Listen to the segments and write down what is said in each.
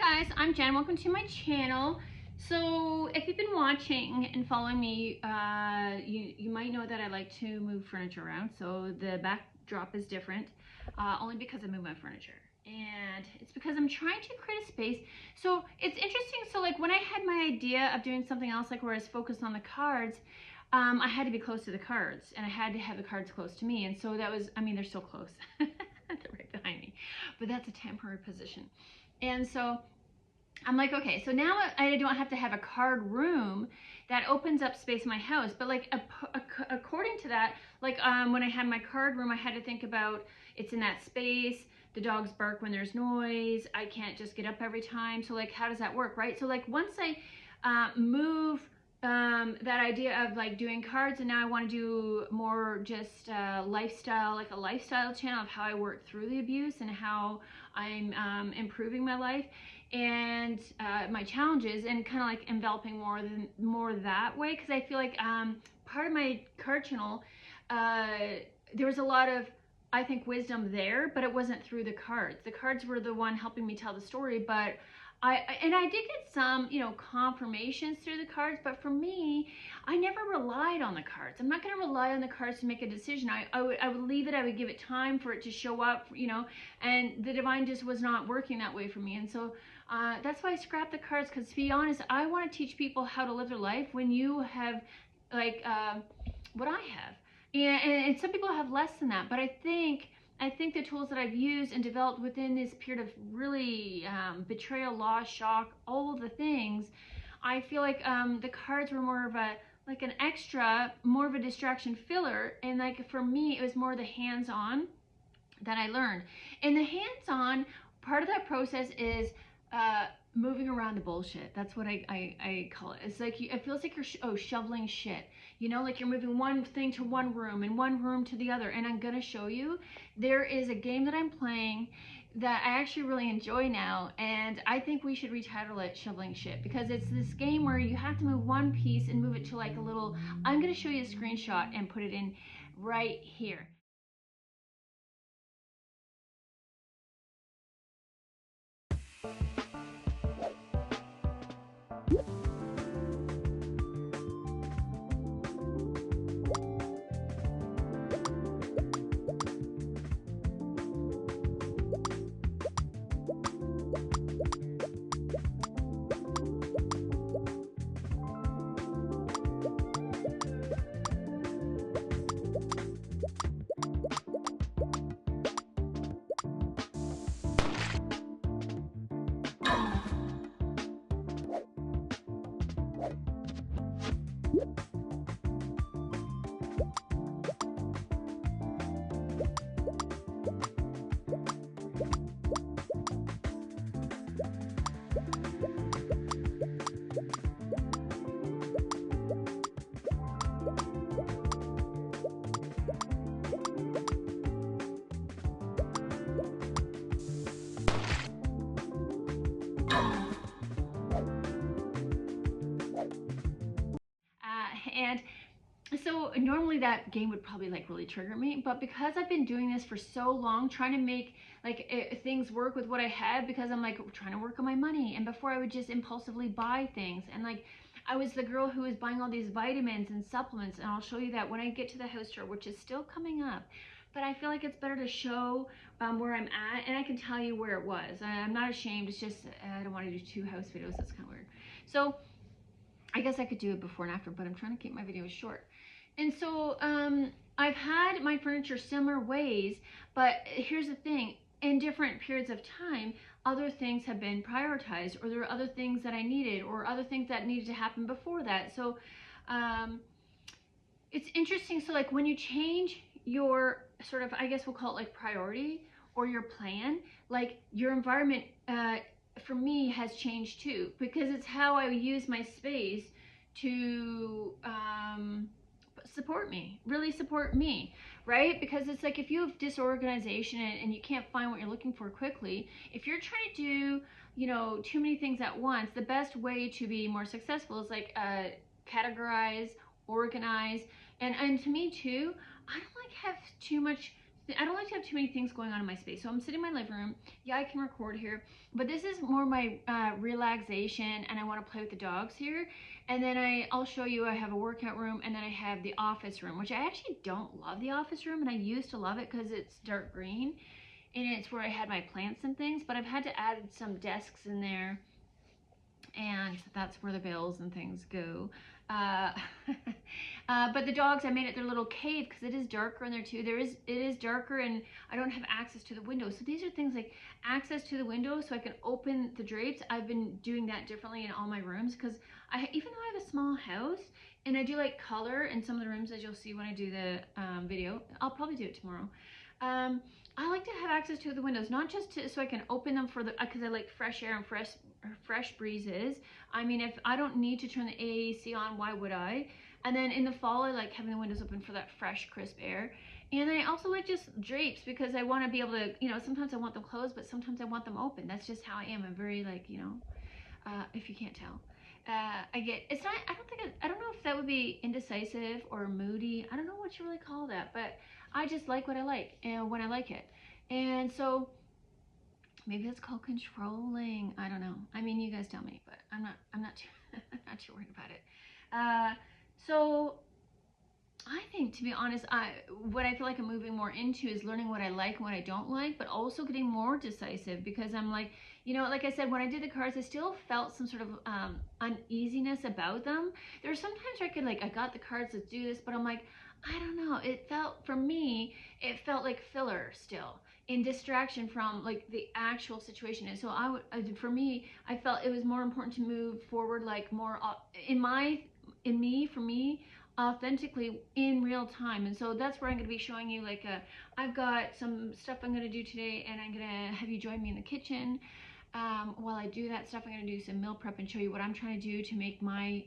Hi guys, I'm Jen. Welcome to my channel. So if you've been watching and following me, you might know that I like to move furniture around. So the backdrop is different, only because I move my furniture. And it's because I'm trying to create a space. So it's interesting. So like when I had my idea of doing something else, like where I was focused on the cards, I had to be close to the cards and I had to have the cards close to me. And so that was, I mean, they're so close. They're right behind me, but that's a temporary position. And so I'm like, okay, so now I don't have to have a card room that opens up space in my house. But like, according to that, like when I had my card room, I had to think about it's in that space. The dogs bark when there's noise. I can't just get up every time. So like, how does that work, right? So like once I move that idea of like doing cards, and now I want to do more just lifestyle, like a lifestyle channel of how I work through the abuse and how I'm improving my life and my challenges, and kind of like enveloping more that way, because I feel like part of my card channel, there was a lot of, I think, wisdom there, but it wasn't through the cards. The cards were the one helping me tell the story, but I did get some, confirmations through the cards, but for me, I never relied on the cards. I'm not going to rely on the cards to make a decision. I would leave it. I would give it time for it to show up, and the divine just was not working that way for me. And so that's why I scrapped the cards, because to be honest, I want to teach people how to live their life when you have like what I have. And some people have less than that, but I think the tools that I've used and developed within this period of really betrayal, loss, shock, all of the things, I feel like the cards were more of a, like an extra, more of a distraction filler. And like for me, it was more the hands-on that I learned. And the hands-on part of that process is moving around the bullshit. That's what I call it. It's like it feels like you're shoveling shit. Like you're moving one thing to one room and one room to the other. And I'm gonna show you. There is a game that I'm playing that I actually really enjoy now, and I think we should retitle it Shoveling Shit, because it's this game where you have to move one piece and move it to like a little. I'm gonna show you a screenshot and put it in right here. And so normally that game would probably like really trigger me, but because I've been doing this for so long, trying to make like things work with what I have, because I'm like trying to work on my money, and before I would just impulsively buy things, and like I was the girl who was buying all these vitamins and supplements, and I'll show you that when I get to the house tour, which is still coming up. But I feel like it's better to show where I'm at, and I can tell you where it was. I'm not ashamed. It's just I don't want to do 2 house videos. That's kind of weird. So I guess I could do it before and after, but I'm trying to keep my videos short. And so I've had my furniture similar ways, but here's the thing. In different periods of time, other things have been prioritized, or there are other things that I needed, or other things that needed to happen before that. So it's interesting. So like when you change your sort of, I guess we'll call it like priority or your plan, like your environment for me has changed too, because it's how I use my space to support me, really support me, right? Because it's like if you have disorganization and you can't find what you're looking for quickly, if you're trying to do too many things at once, the best way to be more successful is like categorize, organize, and to me too, I don't like have too much I don't like to have too many things going on in my space. So I'm sitting in my living room. Yeah, I can record here, but this is more my relaxation, and I want to play with the dogs here. And then I'll show you, I have a workout room, and then I have the office room, which I actually don't love the office room, and I used to love it because it's dark green, and it's where I had my plants and things, but I've had to add some desks in there, and that's where the bills and things go. Uh, but the dogs, I made it their little cave because it is darker in there too. It is darker, and I don't have access to the window. So these are things like access to the window so I can open the drapes. I've been doing that differently in all my rooms because even though I have a small house and I do like color in some of the rooms, as you'll see when I do the video, I'll probably do it tomorrow. I like to have access to the windows, not just so I can open them for because I like fresh air and fresh breezes. I mean, if I don't need to turn the AC on, why would I? And then in the fall, I like having the windows open for that fresh, crisp air. And I also like just drapes because I want to be able to, sometimes I want them closed, but sometimes I want them open. That's just how I am. I'm very like, if you can't tell. I don't know if that would be indecisive or moody. I don't know what you really call that, but I just like what I like and when I like it. And so maybe that's called controlling. I don't know. I mean, you guys tell me, but I'm not too worried about it. So I think, to be honest, what I feel like I'm moving more into is learning what I like and what I don't like, but also getting more decisive because I'm like, like I said, when I did the cards, I still felt some sort of uneasiness about them. There were sometimes where I got the cards, let's do this, but I'm like, I don't know. For me, it felt like filler still, in distraction from like the actual situation. And so for me, I felt it was more important to move forward, like more for me, authentically in real time. And so that's where I'm going to be showing you, I've got some stuff I'm going to do today, and I'm going to have you join me in the kitchen. While I do that stuff, I'm going to do some meal prep and show you what I'm trying to do to make my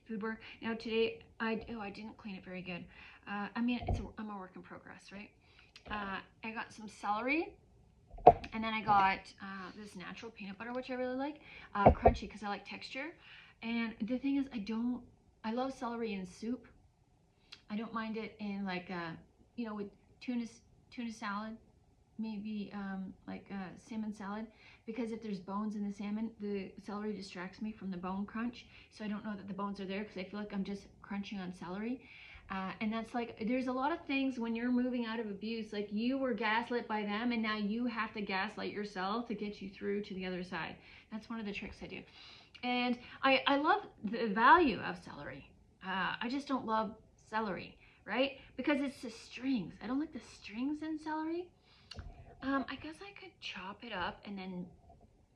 food work. Now today, I didn't clean it very good. I'm a work in progress, right? I got some celery, and then I got this natural peanut butter, which I really like, crunchy because I like texture. And the thing is, I love celery in soup. I don't mind it in with tuna salad, maybe salmon salad, because if there's bones in the salmon, the celery distracts me from the bone crunch. So I don't know that the bones are there because I feel like I'm just crunching on celery. And that's there's a lot of things when you're moving out of abuse, like you were gaslit by them and now you have to gaslight yourself to get you through to the other side. That's one of the tricks I do. And I love the value of celery. I just don't love celery, right? Because it's the strings. I don't like the strings in celery. I guess I could chop it up and then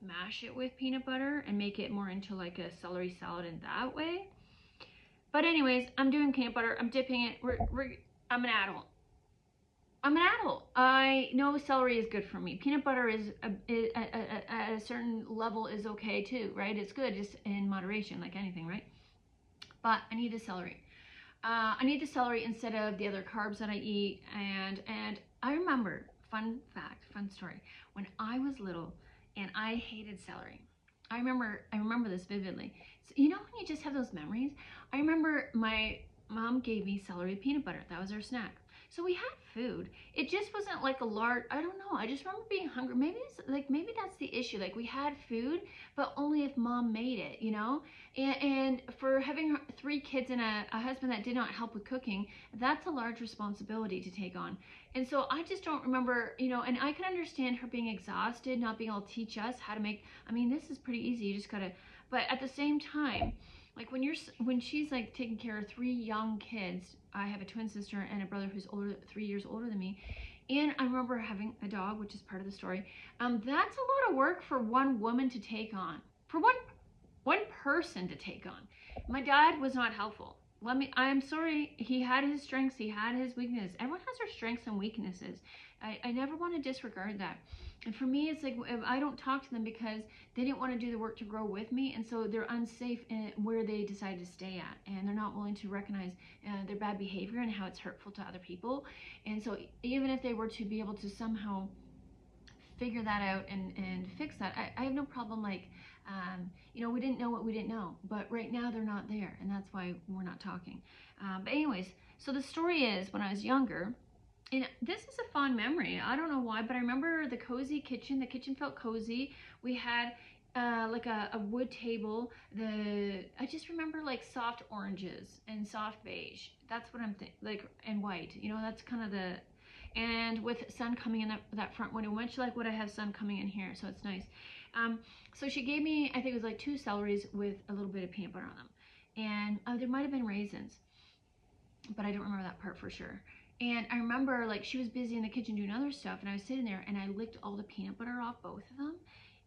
mash it with peanut butter and make it more into like a celery salad in that way. But anyways, I'm doing peanut butter. I'm dipping it. I'm an adult. I know celery is good for me. Peanut butter is at a certain level is okay too, right? It's good, just in moderation, like anything, right? But I need the celery. I need the celery instead of the other carbs that I eat. And I remember, fun fact, fun story. When I was little and I hated celery, I remember this vividly. So, when you just have those memories? I remember my mom gave me celery peanut butter. That was our snack. So we had food. It just wasn't like a large, I don't know. I just remember being hungry. Maybe that's the issue. Like we had food, but only if mom made it, And for having 3 kids and a husband that did not help with cooking, that's a large responsibility to take on. And so I just don't remember, and I can understand her being exhausted, not being able to teach us how to make, this is pretty easy. You just gotta, but at the same time, like when she's like taking care of 3 young kids, I have a twin sister and a brother who's 3 years older than me. And I remember having a dog, which is part of the story. That's a lot of work for one woman to take on, for one person to take on. My dad was not helpful. I'm sorry, he had his strengths, he had his weaknesses. Everyone has their strengths and weaknesses. I never want to disregard that. And for me, it's like if I don't talk to them because they didn't want to do the work to grow with me, and so they're unsafe in where they decide to stay at, and they're not willing to recognize their bad behavior and how it's hurtful to other people. And so even if they were to be able to somehow figure that out and fix that, I have no problem we didn't know what we didn't know, but right now they're not there, and that's why we're not talking. But anyways, so the story is when I was younger, And this is a fond memory. I don't know why, but I remember the cozy kitchen. The kitchen felt cozy. We had like a wood table. I just remember like soft oranges and soft beige. That's what I'm thinking, like, and white. You know, that's kind of the, and with sun coming in that front window, much like what I have sun coming in here, so it's nice. So she gave me, I think it was like 2 celeries with a little bit of peanut butter on them, and there might have been raisins, but I don't remember that part for sure. And I remember like she was busy in the kitchen doing other stuff, and I was sitting there and I licked all the peanut butter off both of them,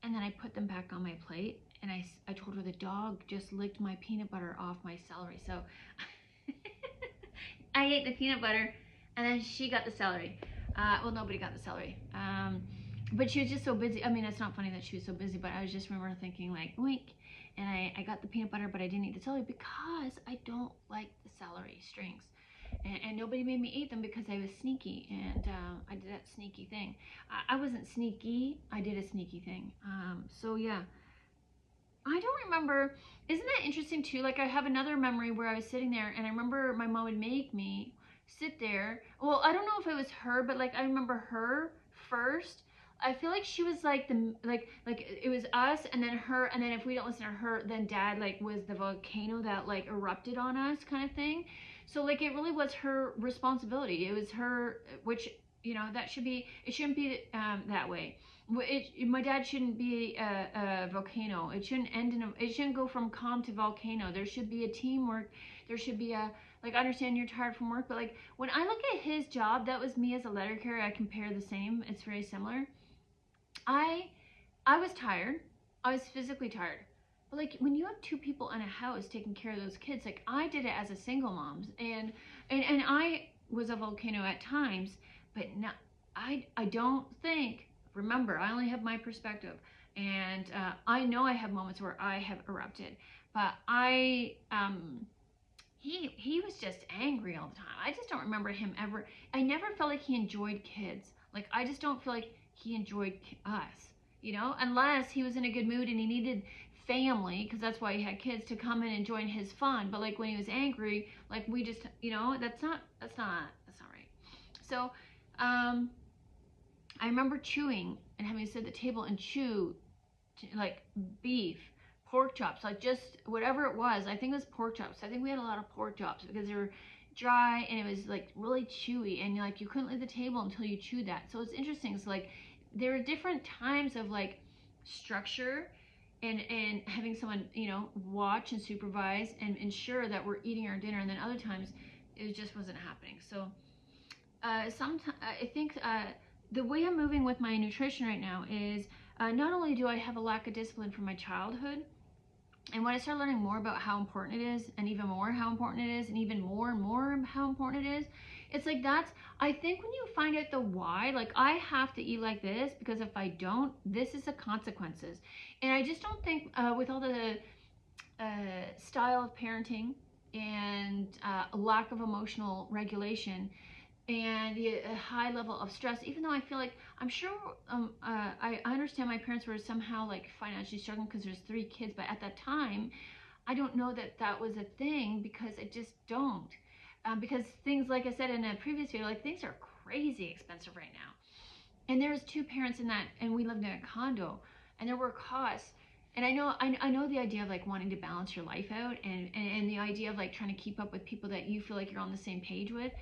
and then I put them back on my plate, and I told her the dog just licked my peanut butter off my celery. So I ate the peanut butter, and then she got the celery. Well, nobody got the celery. But she was just so busy. I mean, it's not funny that she was so busy, but I was just remember thinking like, wink. And I got the peanut butter, but I didn't eat the celery because I don't like the celery strings. And nobody made me eat them because I was sneaky, and I did that sneaky thing. I wasn't sneaky, I did a sneaky thing. So yeah, I don't remember. Isn't that interesting too? Like I have another memory where I was sitting there, and I remember my mom would make me sit there. Well, I don't know if it was her, but like I remember her first. I feel like she was like the like it was us and then her, and then if we don't listen to her, then dad like was the volcano that like erupted on us kind of thing. So like it really was her responsibility. It was her, which you know that should be. It shouldn't be that way. My dad shouldn't be a volcano. It shouldn't end in it shouldn't go from calm to volcano. There should be a teamwork. There should be a like I understand you're tired from work, but like when I look at his job, that was me as a letter carrier. I compare the same. It's very similar. I I was tired. I was physically tired. But like when you have 2 people in a house taking care of those kids, like I did it as a single mom, and I was a volcano at times, but not. I don't think. Remember, I only have my perspective, and I know I have moments where I have erupted, but he was just angry all the time. I just don't remember him ever. I never felt like he enjoyed kids. Like I just don't feel like he enjoyed us, you know, unless he was in a good mood and he needed family, because that's why he had kids to come in and join his fun. But like when he was angry, like we just, you know, that's not right. So I remember chewing and having to sit at the table and chew like beef, pork chops, like just whatever it was. I think it was pork chops. I think we had a lot of pork chops because they were dry and it was like really chewy, and like you couldn't leave the table until you chewed that. So it's interesting. So like there are different times of like structure and having someone, you know, watch and supervise and ensure that we're eating our dinner, and then other times it just wasn't happening. So sometimes I think the way I'm moving with my nutrition right now is not only do I have a lack of discipline from my childhood, and when I start learning more about how important it is, and even more how important it is, and even more and more how important it is, it's like that's, I think when you find out the why, like I have to eat like this because if I don't, this is the consequences. And I just don't think with all the style of parenting and lack of emotional regulation and the high level of stress, even though I feel like I'm sure I understand my parents were somehow like financially struggling because there's 3 kids, but at that time I don't know that that was a thing because I just don't. Because things, like I said in a previous video, like things are crazy expensive right now. And there was 2 parents in that, and we lived in a condo, and there were costs. And I know the idea of like wanting to balance your life out, and the idea of like trying to keep up with people that you feel like you're on the same page with.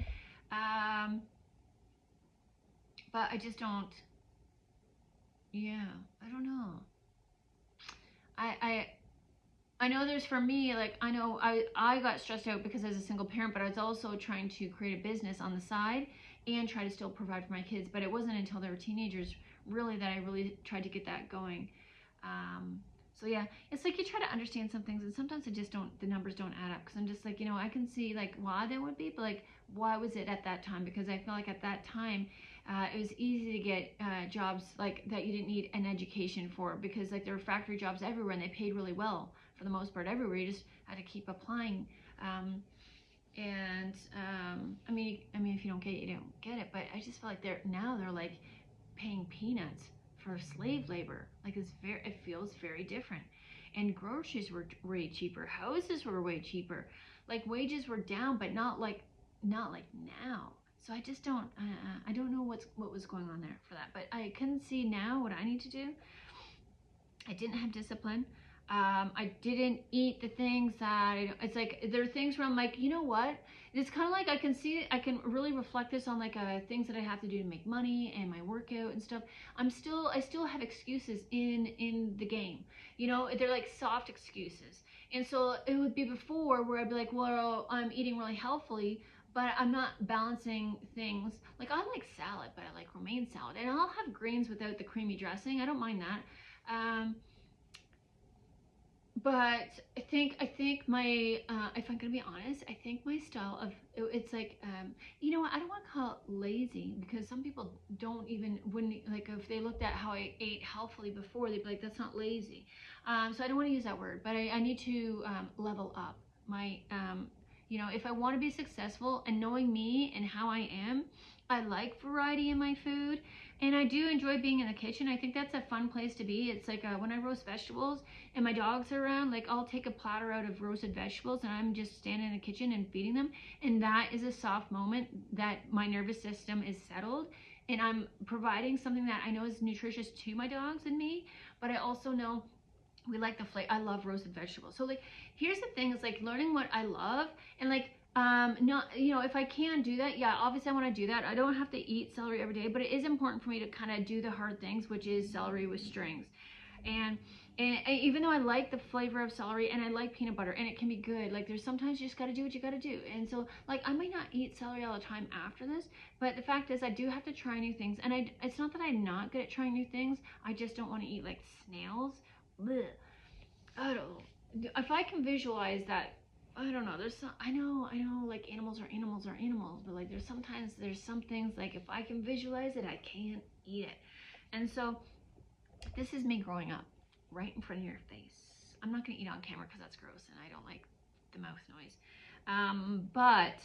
But I just don't. Yeah, I don't know. I know there's, for me, like I know I got stressed out because I was a single parent, but I was also trying to create a business on the side and try to still provide for my kids. But it wasn't until they were teenagers really that I really tried to get that going. So yeah, it's like you try to understand some things, and sometimes it just don't, the numbers don't add up, because I'm just like, you know, I can see like why they would be, but like why was it at that time? Because I feel like at that time it was easy to get jobs like that you didn't need an education for, because like there were factory jobs everywhere and they paid really well for the most part everywhere. You just had to keep applying. I mean if you don't get it, you don't get it, but I just feel like they're like paying peanuts for slave labor. Like it feels very different. And groceries were way cheaper, houses were way cheaper, like wages were down, but not like now. So I just don't, I don't know what was going on there for that, but I can see now what I need to do. I didn't have discipline. I didn't eat the things that it's like, there are things where I'm like, you know what? It's kind of like I can see, I can really reflect this on like things that I have to do to make money and my workout and stuff. I still have excuses in the game. You know, they're like soft excuses. And so it would be before where I'd be like, well, I'm eating really healthily, but I'm not balancing things. Like I like salad, but I like romaine salad, and I'll have greens without the creamy dressing. I don't mind that. But I think my, if I'm gonna be honest, I think my style of, it's like, you know what, I don't want to call it lazy, because some people don't even, wouldn't, like if they looked at how I ate healthily before, they'd be like, that's not lazy. So I don't want to use that word, but I need to level up my, you know, if I want to be successful, and knowing me and how I am, I like variety in my food, and I do enjoy being in the kitchen. I think that's a fun place to be. It's like when I roast vegetables and my dogs are around, like I'll take a platter out of roasted vegetables and I'm just standing in the kitchen and feeding them. And that is a soft moment that my nervous system is settled, and I'm providing something that I know is nutritious to my dogs and me, but I also know we like the flavor. I love roasted vegetables. So like, here's the thing, is like learning what I love, and like, not, you know, if I can do that, yeah, obviously I want to do that. I don't have to eat celery every day, but it is important for me to kind of do the hard things, which is celery with strings. And even though I like the flavor of celery and I like peanut butter and it can be good, like there's sometimes you just got to do what you got to do. And so like I might not eat celery all the time after this, but the fact is I do have to try new things. And it's not that I'm not good at trying new things. I just don't want to eat like snails. Blech. I don't, if I can visualize that, I don't know. There's some, I know, like animals are animals, but like there's some things like if I can visualize it, I can't eat it. And so this is me growing up right in front of your face. I'm not gonna eat on camera because that's gross and I don't like the mouth noise. But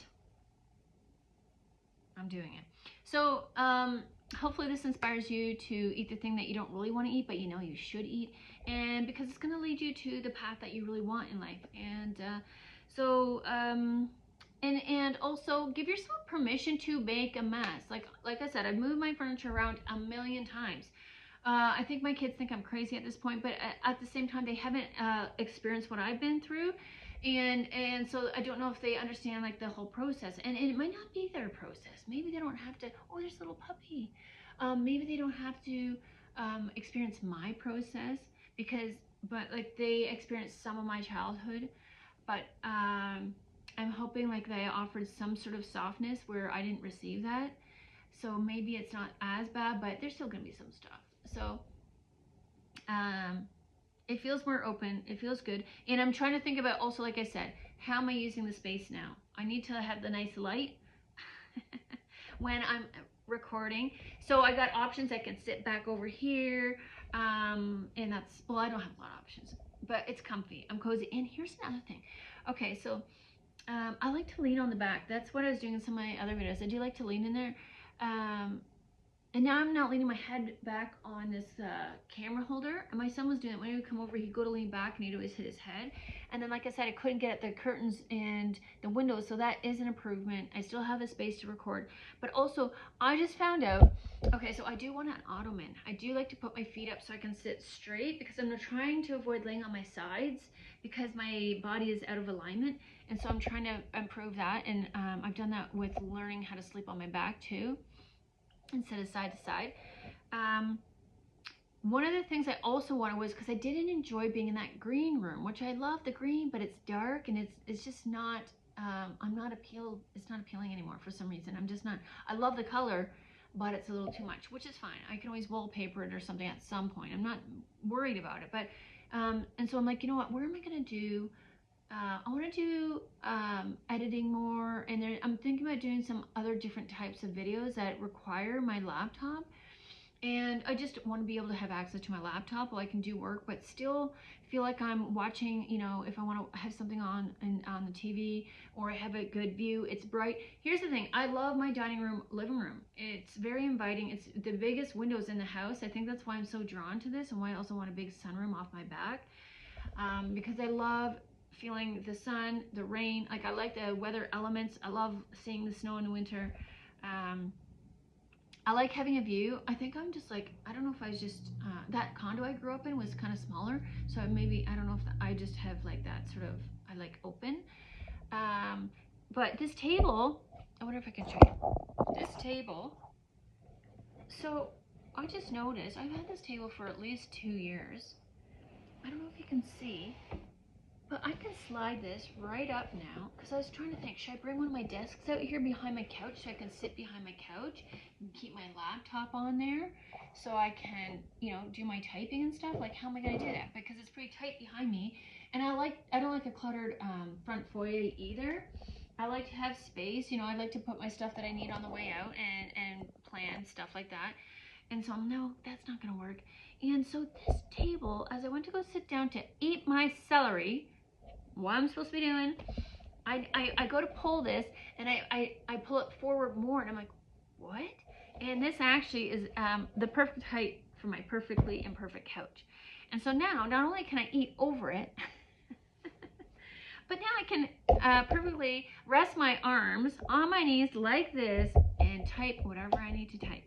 I'm doing it. So hopefully this inspires you to eat the thing that you don't really want to eat, but you know you should eat, and because it's going to lead you to the path that you really want in life. And and also give yourself permission to make a mess. Like I said, I've moved my furniture around a million times. I think my kids think I'm crazy at this point, but at the same time, they haven't experienced what I've been through. And so I don't know if they understand like the whole process, and it might not be their process. Maybe they don't have to, oh, there's a little puppy. Maybe they don't have to experience my process, but like they experienced some of my childhood, but I'm hoping like they offered some sort of softness where I didn't receive that. So maybe it's not as bad, but there's still gonna be some stuff. So it feels more open, it feels good. And I'm trying to think about also, like I said, how am I using the space now? I need to have the nice light when I'm recording. So I got options. I can sit back over here, and that's, well, I don't have a lot of options, but it's comfy, I'm cozy. And here's another thing. Okay, so I like to lean on the back. That's what I was doing in some of my other videos. I do like to lean in there. And now I'm not leaning my head back on this camera holder. And my son was doing it. When he would come over, he'd go to lean back and he'd always hit his head. And then, like I said, I couldn't get at the curtains and the windows. So that is an improvement. I still have the space to record. But also, I just found out, okay, so I do want an ottoman. I do like to put my feet up so I can sit straight, because I'm trying to avoid laying on my sides because my body is out of alignment. And so I'm trying to improve that. And I've done that with learning how to sleep on my back too, instead of side to side. One of the things I also wanted was, because I didn't enjoy being in that green room, which I love the green, but it's dark and it's just not, it's not appealing anymore for some reason. I'm just not, I love the color, but it's a little too much, which is fine. I can always wallpaper it or something at some point. I'm not worried about it, but, and so I'm like, you know what, where am I going to do, I want to do editing more, and I'm thinking about doing some other different types of videos that require my laptop, and I just want to be able to have access to my laptop while I can do work, but still feel like I'm watching, you know, if I want to have something on the TV, or I have a good view, it's bright. Here's the thing, I love my dining room, living room. It's very inviting. It's the biggest windows in the house. I think that's why I'm so drawn to this, and why I also want a big sunroom off my back, because I love feeling the sun, the rain. Like I like the weather elements. I love seeing the snow in the winter. I like having a view. I think I'm just like, I don't know if I was just, that condo I grew up in was kind of smaller. So maybe, I don't know if I just have like that sort of, I like open. But this table, I wonder if I can show you. This table, so I just noticed, I've had this table for at least 2 years. I don't know if you can see, but I can slide this right up now, because I was trying to think, should I bring one of my desks out here behind my couch so I can sit behind my couch and keep my laptop on there so I can, you know, do my typing and stuff? Like, how am I going to do that? Because it's pretty tight behind me, and I don't like a cluttered front foyer either. I like to have space, you know, I like to put my stuff that I need on the way out and plan stuff like that. And so, no, that's not going to work. And so this table, as I went to go sit down to eat my celery, what I'm supposed to be doing, I go to pull this, and I pull it forward more, and I'm like, what? And this actually is the perfect height for my perfectly imperfect couch. And so now, not only can I eat over it, but now I can perfectly rest my arms on my knees like this and type whatever I need to type.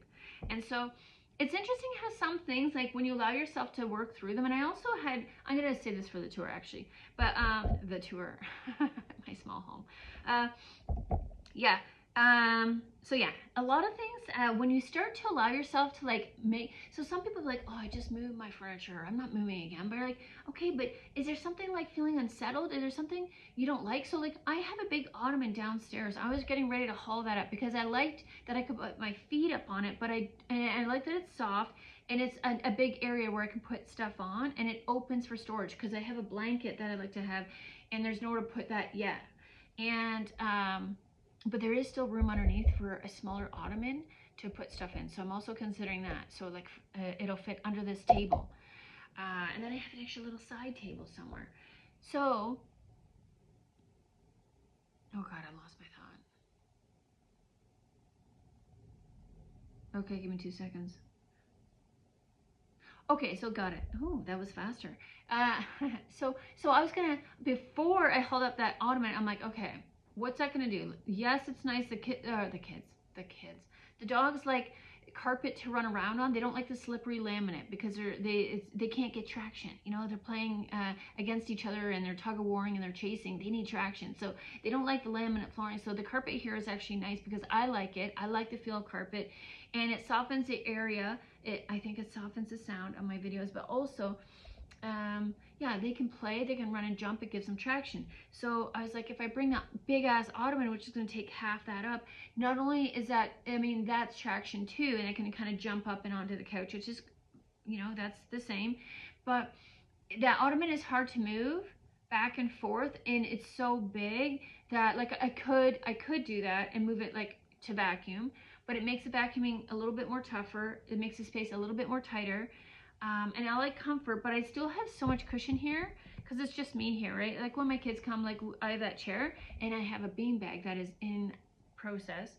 And so it's interesting how some things, like when you allow yourself to work through them, and I also had, I'm going to say this for the tour actually, but the tour, my small home. Yeah. So yeah, a lot of things, when you start to allow yourself to like make, so some people are like, oh, I just moved my furniture, I'm not moving again. But you're like, okay, but is there something like feeling unsettled? Is there something you don't like? So like, I have a big ottoman downstairs. I was getting ready to haul that up because I liked that I could put my feet up on it, but I like that it's soft, and it's a big area where I can put stuff on, and it opens for storage because I have a blanket that I like to have, and there's nowhere to put that yet. And, but there is still room underneath for a smaller ottoman to put stuff in. So I'm also considering that. So like it'll fit under this table. And then I have an extra little side table somewhere. So, oh God, I lost my thought. Okay, give me 2 seconds. Okay, so got it. Oh, that was faster. So I was gonna, before I held up that ottoman, I'm like, okay, what's that gonna do? Yes, it's nice. The dogs like carpet to run around on. They don't like the slippery laminate because they can't get traction. You know, they're playing against each other and they're tug of warring and they're chasing. They need traction, so they don't like the laminate flooring. So the carpet here is actually nice because I like it. I like the feel of carpet, and it softens the area. I think it softens the sound of my videos, but also, yeah, they can play, they can run and jump, it gives them traction. So I was like, if I bring that big ass ottoman, which is going to take half that up, not only is that, I mean, that's traction too, and I can kind of jump up and onto the couch, which is, you know, that's the same. But that ottoman is hard to move back and forth, and it's so big that like I could do that and move it like to vacuum, but it makes the vacuuming a little bit more tougher. It makes the space a little bit more tighter. And I like comfort, but I still have so much cushion here because it's just me here, right? Like when my kids come, like I have that chair, and I have a bean bag that is in process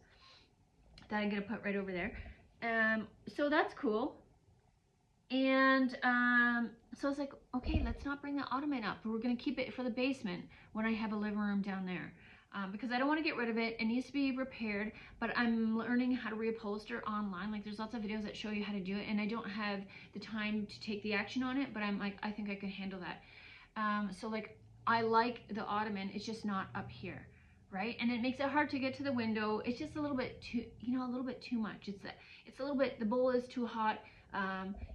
that I'm gonna put right over there. So that's cool. And so I was like, okay, let's not bring the ottoman up. We're gonna keep it for the basement when I have a living room down there. Because I don't want to get rid of it. It needs to be repaired, but I'm learning how to reupholster online. Like there's lots of videos that show you how to do it, and I don't have the time to take the action on it, but I'm like, I think I could handle that. So like, I like the ottoman, it's just not up here, right? And it makes it hard to get to the window. It's just a little bit too, you know, a little bit too much. It's a little bit, the bowl is too hot,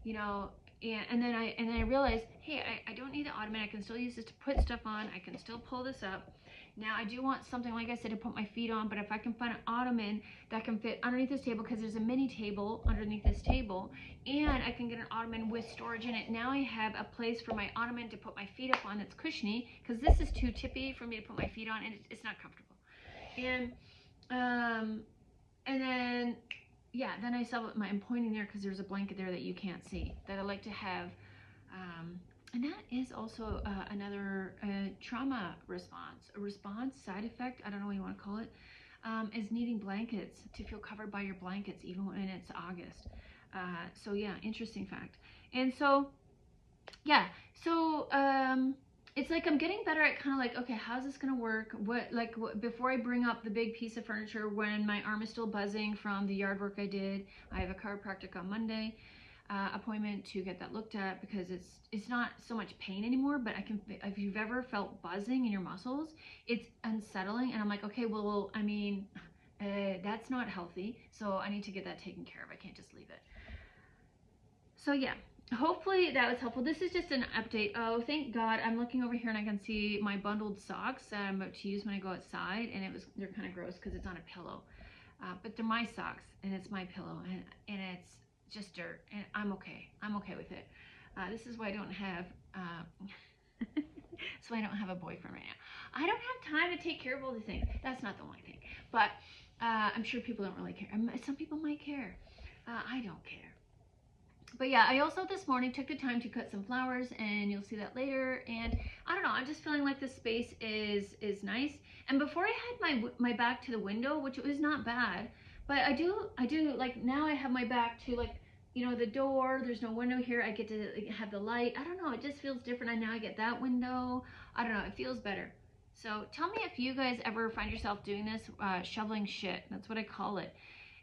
you know. And then I realized, hey, I don't need the ottoman. I can still use this to put stuff on. I can still pull this up. Now I do want something, like I said, to put my feet on, but if I can find an ottoman that can fit underneath this table, because there's a mini table underneath this table, and I can get an ottoman with storage in it, now I have a place for my ottoman to put my feet up on that's cushiony, because this is too tippy for me to put my feet on, and it's not comfortable. And then, yeah, then I saw I'm pointing there because there's a blanket there that you can't see, that I like to have. And that is also another trauma response, side effect, I don't know what you want to call it, is needing blankets, to feel covered by your blankets even when it's August. So yeah, interesting fact. And so, yeah, so it it's like I'm getting better at kind of like, okay, how's this gonna work? Before I bring up the big piece of furniture when my arm is still buzzing from the yard work I did. I have a chiropractic on Monday appointment to get that looked at, because it's not so much pain anymore, but if you've ever felt buzzing in your muscles, it's unsettling, and I'm like, okay, well, I mean, that's not healthy, so I need to get that taken care of. I can't just leave it. So yeah, hopefully that was helpful. This is just an update. Oh, thank God, I'm looking over here and I can see my bundled socks that I'm about to use when I go outside, and they're kind of gross because it's on a pillow, but they're my socks and it's my pillow, and it's just dirt, and I'm okay with it. This is why I don't have so I don't have a boyfriend right now. I don't have time to take care of all these things. That's not the only thing, but I'm sure people don't really care. Some people might care. I don't care. But yeah, I also this morning took the time to cut some flowers, and you'll see that later. And I don't know, I'm just feeling like the space is nice. And before I had my back to the window, which was not bad, but I do like, now I have my back to, like, you know, the door. There's no window here. I get to have the light. I don't know, it just feels different. And now I get that window. I don't know, it feels better. So tell me if you guys ever find yourself doing this, shoveling shit. That's what I call it.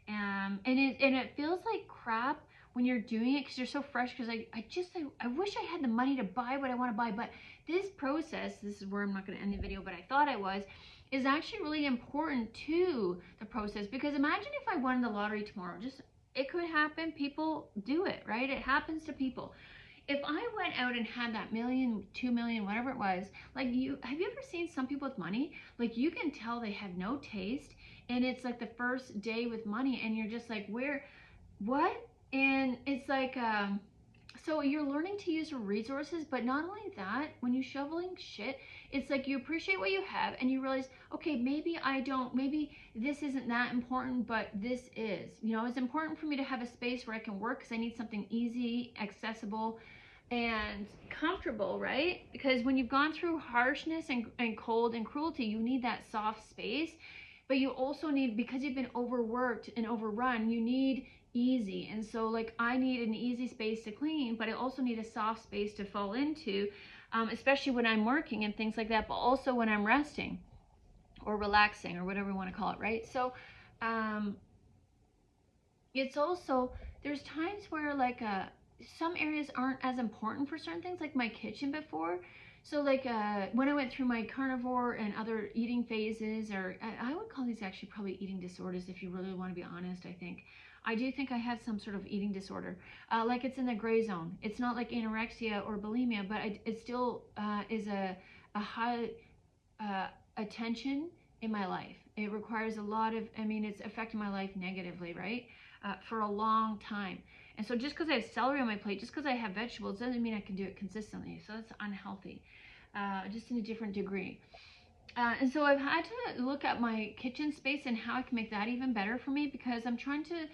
And it feels like crap when you're doing it, because you're so fresh, because I wish I had the money to buy what I want to buy. But this process, this is where I'm not going to end the video, but I thought I was, is actually really important to the process. Because imagine if I won the lottery tomorrow. Just, it could happen. People do it, right? It happens to people. If I went out and had that $1 million, $2 million, whatever it was, like, have you ever seen some people with money? Like, you can tell they have no taste, and it's like the first day with money, and you're just like, what? And it's like, so you're learning to use your resources, but not only that, when you're shoveling shit, it's like you appreciate what you have, and you realize, okay, maybe this isn't that important, but this is. You know, it's important for me to have a space where I can work, because I need something easy, accessible, and comfortable, right? Because when you've gone through harshness and cold and cruelty, you need that soft space. But you also need, because you've been overworked and overrun, you need easy. And so, like, I need an easy space to clean, but I also need a soft space to fall into, especially when I'm working and things like that, but also when I'm resting or relaxing or whatever you want to call it, right? So it's also, there's times where, like, some areas aren't as important for certain things, like my kitchen before. So, like, when I went through my carnivore and other eating phases, or I would call these actually probably eating disorders, if you really want to be honest. I do think I had some sort of eating disorder. Like, it's in the gray zone. It's not like anorexia or bulimia, but it still is a high attention in my life. It requires a lot of, it's affecting my life negatively, right? For a long time. And so just because I have celery on my plate, just because I have vegetables, doesn't mean I can do it consistently. So that's unhealthy, just in a different degree. And so I've had to look at my kitchen space and how I can make that even better for me, because I'm trying to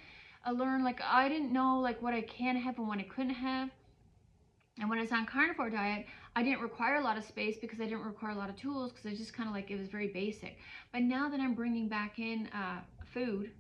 learn, like, I didn't know, like, what I can have and what I couldn't have. And when I was on carnivore diet, I didn't require a lot of space because I didn't require a lot of tools, because I just kind of, like, it was very basic. But now that I'm bringing back in food,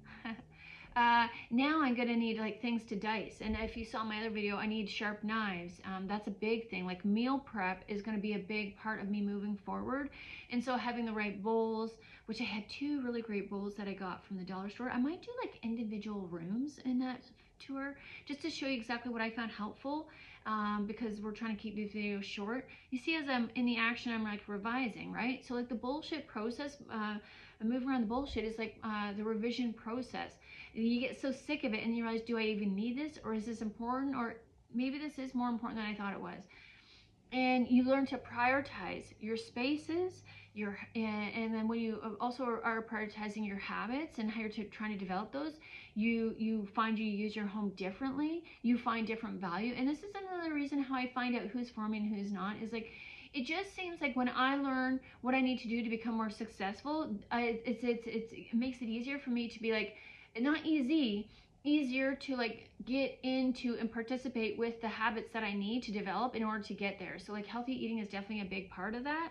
now I'm gonna need, like, things to dice. And if you saw my other video, I need sharp knives. That's a big thing. Like, meal prep is gonna be a big part of me moving forward. And so having the right bowls, which I had 2 really great bowls that I got from the dollar store. I might do, like, individual rooms in that tour, just to show you exactly what I found helpful, because we're trying to keep these videos short. You see, as I'm in the action, I'm, like, revising, right? So, like, the bullshit process, moving around the bullshit is like the revision process. And you get so sick of it, and you realize, do I even need this, or is this important, or maybe this is more important than I thought it was. And you learn to prioritize your spaces, and then when you also are prioritizing your habits and how you're trying to develop those, you find you use your home differently. You find different value. And this is another reason how I find out who's for me and who's not, is like, it just seems like when I learn what I need to do to become more successful, it makes it easier for me to be, like, not easier to, like, get into and participate with the habits that I need to develop in order to get there. So, like, healthy eating is definitely a big part of that.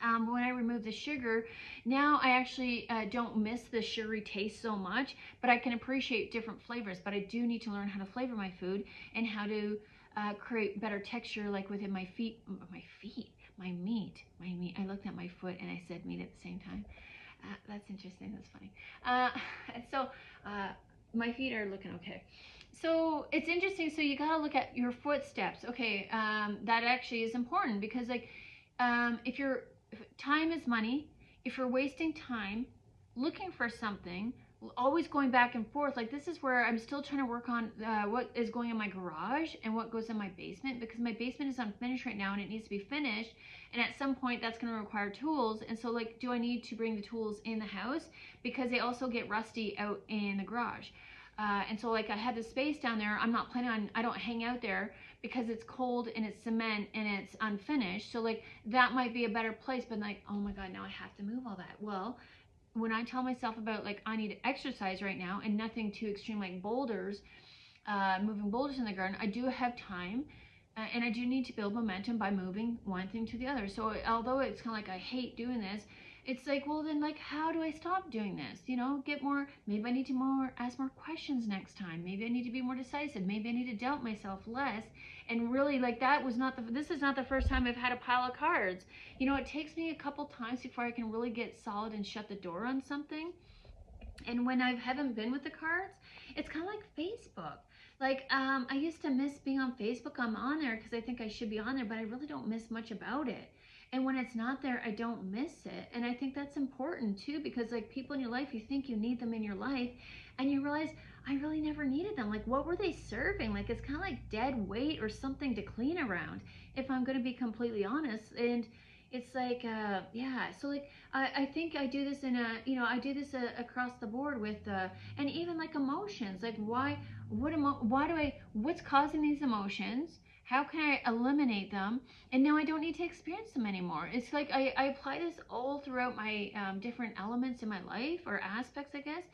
When I remove the sugar, now I actually don't miss the sugary taste so much, but I can appreciate different flavors. But I do need to learn how to flavor my food and how to create better texture, like within my my meat. I looked at my foot and I said meat at the same time. That's interesting. That's funny. So my feet are looking okay. So it's interesting. So you got to look at your footsteps. Okay, that actually is important because like if time is money, if you're wasting time looking for something, always going back and forth, like this is where I'm still trying to work on what is going in my garage and what goes in my basement, because my basement is unfinished right now and it needs to be finished, and at some point that's going to require tools. And so like, do I need to bring the tools in the house, because they also get rusty out in the garage. And so like I had the space down there, I'm not planning on, I don't hang out there because it's cold and it's cement and it's unfinished. So like that might be a better place, but like, oh my God, now I have to move all that. Well, when I tell myself about like I need exercise right now and nothing too extreme like boulders, moving boulders in the garden, I do have time, and I do need to build momentum by moving one thing to the other. So although it's kind of like I hate doing this, it's like, well then like how do I stop doing this? You know, get more, maybe I need to ask more questions next time. Maybe I need to be more decisive. Maybe I need to doubt myself less. And really like this is not the first time I've had a pile of cards. You know, it takes me a couple times before I can really get solid and shut the door on something. And when I haven't been with the cards, it's kind of like Facebook. Like, I used to miss being on Facebook. I'm on there because I think I should be on there, but I really don't miss much about it. And when it's not there, I don't miss it. And I think that's important too, because like people in your life, you think you need them in your life and you realize I really never needed them. Like, what were they serving? Like, it's kind of like dead weight or something to clean around, if I'm going to be completely honest. And it's like, yeah, so like, I think I do this I do this across the board with, and even like emotions, like what's causing these emotions? How can I eliminate them? And now I don't need to experience them anymore. It's like I apply this all throughout my different elements in my life, or aspects, I guess.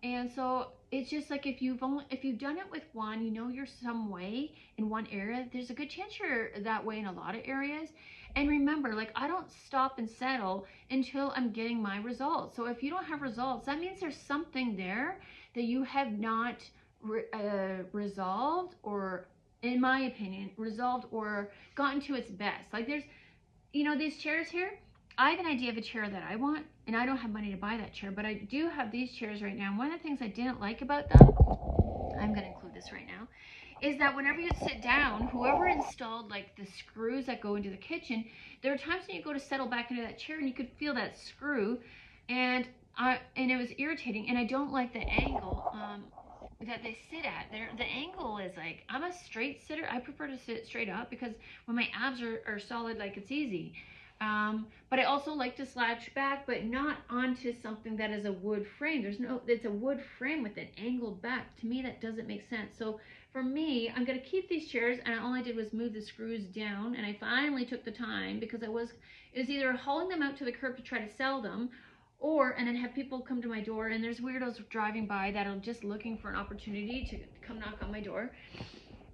And so it's just like if you've done it with one, you know you're some way in one area, there's a good chance you're that way in a lot of areas. And remember, like, I don't stop and settle until I'm getting my results. So if you don't have results, that means there's something there that you have not resolved, or in my opinion, resolved or gotten to its best. Like there's, these chairs here, I have an idea of a chair that I want, and I don't have money to buy that chair, but I do have these chairs right now. And one of the things I didn't like about them, I'm going to include this right now, is that whenever you sit down, whoever installed like the screws that go into the kitchen, there are times when you go to settle back into that chair and you could feel that screw, and it was irritating. And I don't like the angle that they sit at. The angle is like, I'm a straight sitter. I prefer to sit straight up because when my abs are solid, like it's easy. But I also like to slouch back, but not onto something that is a wood frame. It's a wood frame with an angled back. To me, that doesn't make sense. So for me, I'm going to keep these chairs, and all I did was move the screws down, and I finally took the time, because it was either hauling them out to the curb to try to sell them, and then have people come to my door, and there's weirdos driving by that are just looking for an opportunity to come knock on my door.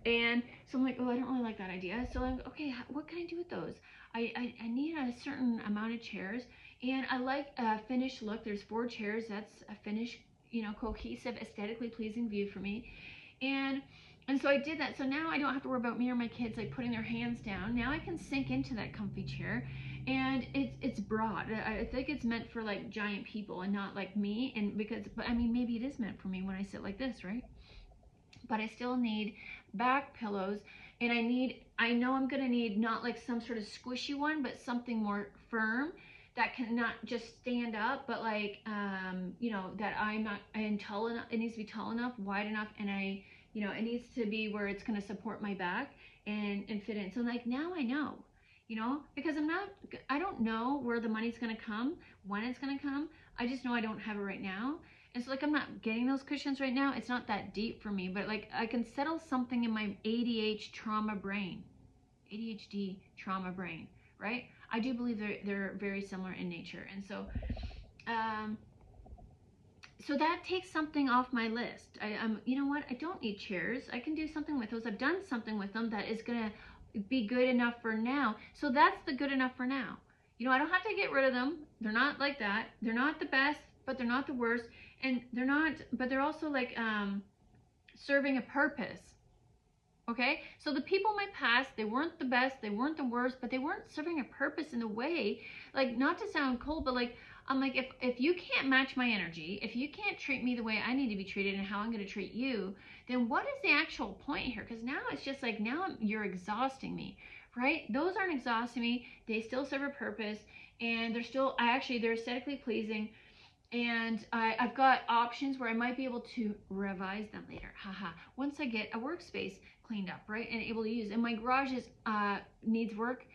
And so I'm like, oh, I don't really like that idea. So I'm okay, what can I do with those? I need a certain amount of chairs, and I like a finished look. There's 4 chairs. That's a finished, cohesive, aesthetically pleasing view for me. And so I did that. So now I don't have to worry about me or my kids like putting their hands down. Now I can sink into that comfy chair, and it's broad. I think it's meant for like giant people and not like me. But I mean, maybe it is meant for me when I sit like this, right? But I still need back pillows, and I know I'm gonna need not like some sort of squishy one, but something more firm that can not just stand up, but like that I'm tall enough. It needs to be tall enough, wide enough, and it needs to be where it's gonna support my back and fit in. So like now I know, because I don't know where the money's gonna come, when it's gonna come. I just know I don't have it right now. And so like I'm not getting those cushions right now. It's not that deep for me, but like I can settle something in my ADHD trauma brain, right? I do believe they're very similar in nature. And so so that takes something off my list. You know what? I don't need chairs. I can do something with those. I've done something with them that is gonna be good enough for now. So that's the good enough for now. I don't have to get rid of them. They're not like that. They're not the best, but they're not the worst. And they're also like serving a purpose. Okay, so the people in my past, they weren't the best, they weren't the worst, but they weren't serving a purpose in the way, like, not to sound cold, but like, I'm like, if you can't match my energy, if you can't treat me the way I need to be treated and how I'm going to treat you, then what is the actual point here? Because now it's just like, now you're exhausting me, right? Those aren't exhausting me. They still serve a purpose, and they're still, they're aesthetically pleasing, and I've got options where I might be able to revise them later. Haha. Once I get a workspace cleaned up, right, and able to use. And my garage is needs work.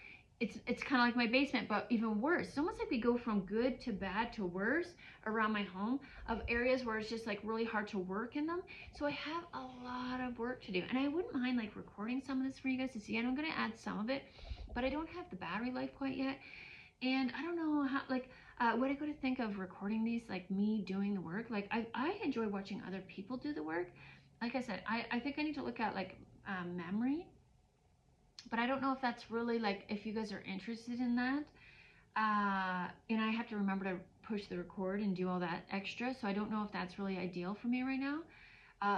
It's kind of like my basement, but even worse. It's almost like we go from good to bad to worse around my home, of areas where it's just like really hard to work in them. So I have a lot of work to do, and I wouldn't mind like recording some of this for you guys to see. And I'm gonna add some of it, but I don't have the battery life quite yet. And I don't know how, like, when I go to think of recording these, like me doing the work, like I enjoy watching other people do the work. Like I said, I think I need to look at like memory, but I don't know if that's really like, if you guys are interested in that. And I have to remember to push the record and do all that extra, so I don't know if that's really ideal for me right now.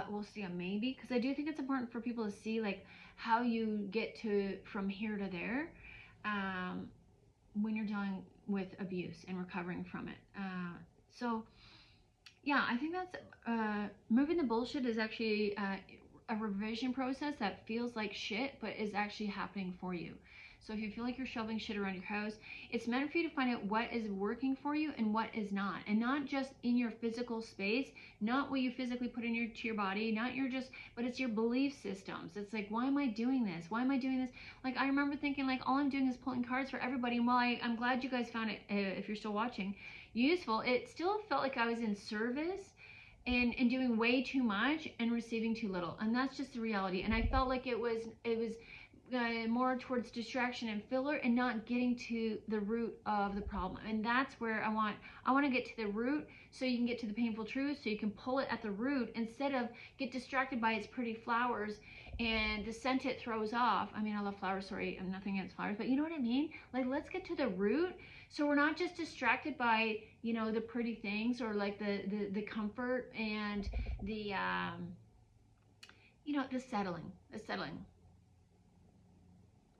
We'll see, a maybe, because I do think it's important for people to see like how you get to from here to there. When you're dealing with abuse and recovering from it. So yeah, I think that's moving the bullshit is actually a revision process that feels like shit, but is actually happening for you. So if you feel like you're shoveling shit around your house, it's meant for you to find out what is working for you and what is not. And not just in your physical space, not what you physically put to your body, not your just, but it's your belief systems. It's like, why am I doing this? Why am I doing this? Like, I remember thinking like, all I'm doing is pulling cards for everybody. And while I'm glad you guys found it, if you're still watching, useful, it still felt like I was in service and doing way too much and receiving too little. And that's just the reality. And I felt like it was more towards distraction and filler, and not getting to the root of the problem. And that's where I want to get to the root, so you can get to the painful truth, so you can pull it at the root, instead of get distracted by its pretty flowers and the scent it throws off. I mean, I love flowers, sorry, I'm nothing against flowers, but you know what I mean? Like, let's get to the root, so we're not just distracted by, you know, the pretty things, or like the comfort and the you know, the settling.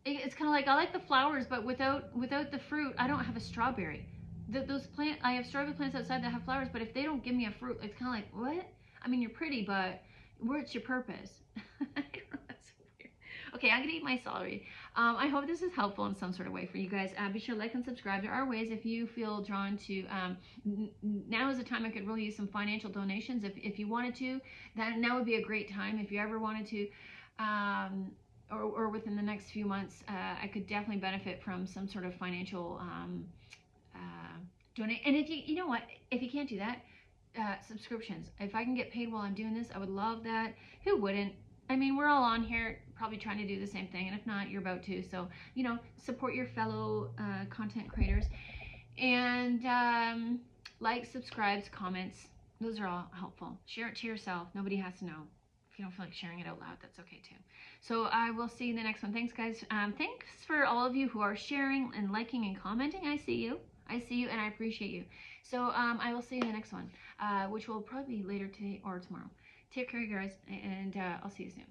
It's kind of like, I like the flowers, but without the fruit, I don't have a strawberry. Those plant, I have strawberry plants outside that have flowers, but if they don't give me a fruit, it's kind of like, what? I mean, you're pretty, but where's your purpose? I don't know, that's weird. Okay, I'm gonna eat my celery. I hope this is helpful in some sort of way for you guys. Be sure to like and subscribe. There are ways, if you feel drawn to, now is the time I could really use some financial donations. If you wanted to, that now would be a great time. If you ever wanted to, or within the next few months, I could definitely benefit from some sort of financial donate. And if you know what, if you can't do that, subscriptions. If I can get paid while I'm doing this, I would love that. Who wouldn't? I mean, we're all on here probably trying to do the same thing, and if not, you're about to. So, you know, support your fellow content creators, and like, subscribes, comments. Those are all helpful. Share it to yourself. Nobody has to know. If you don't feel like sharing it out loud, that's okay too. So I will see you in the next one. Thanks, guys. Thanks for all of you who are sharing and liking and commenting. I see you, and I appreciate you. So I will see you in the next one, which will probably be later today or tomorrow. Take care, guys, and I'll see you soon.